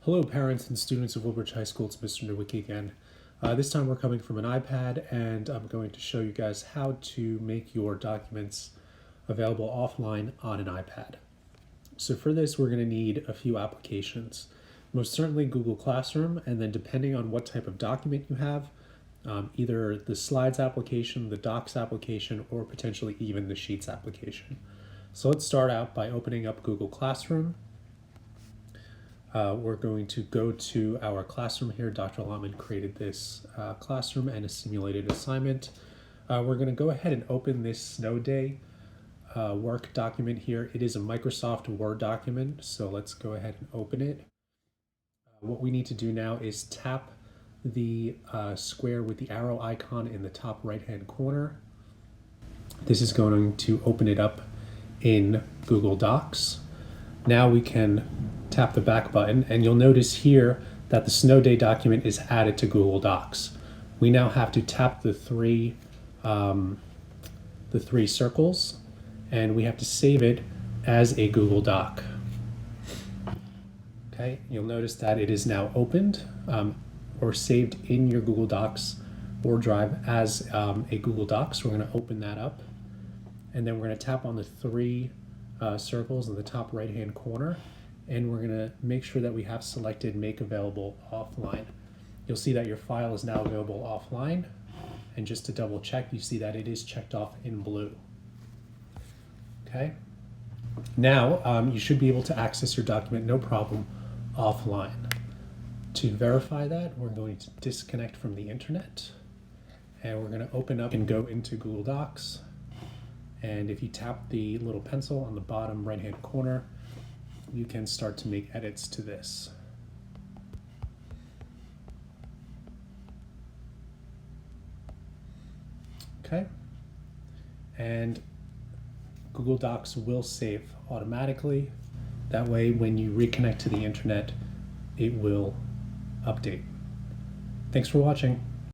Hello parents and students of Woodbridge High School, it's Mr. Nowicki again. This time we're coming from an iPad and I'm going to show you guys how to make your documents available offline on an iPad. So for this we're going to need a few applications. Most certainly Google Classroom, and then depending on what type of document you have, either the Slides application, the Docs application, or potentially even the Sheets application. So let's start out by opening up Google Classroom. We're going to go to our classroom here. Dr. Lotman created this classroom and a simulated assignment. We're going to go ahead and open this snow day work document here. It is a Microsoft Word document, so let's go ahead and open it. What we need to do now is tap the square with the arrow icon in the top right-hand corner. This is going to open it up in Google Docs. Now we can tap the back button and you'll notice here that the snow day document is added to Google Docs. We now have to tap the three circles and we have to save it as a Google Doc. Okay, you'll notice that it is now opened or saved in your Google Docs or Drive as a Google Doc. So we're going to open that up and then we're going to tap on the three circles in the top right hand corner, and we're going to make sure that we have selected make available offline. You'll see that your file is now available offline, and just to double check, you see that it is checked off in blue. Okay, now you should be able to access your document no problem offline. To verify that, we're going to disconnect from the internet and we're going to open up and go into Google Docs. And if you tap the little pencil on the bottom right-hand corner, you can start to make edits to this. Okay. And Google Docs will save automatically. That way, when you reconnect to the internet, it will update. Thanks for watching.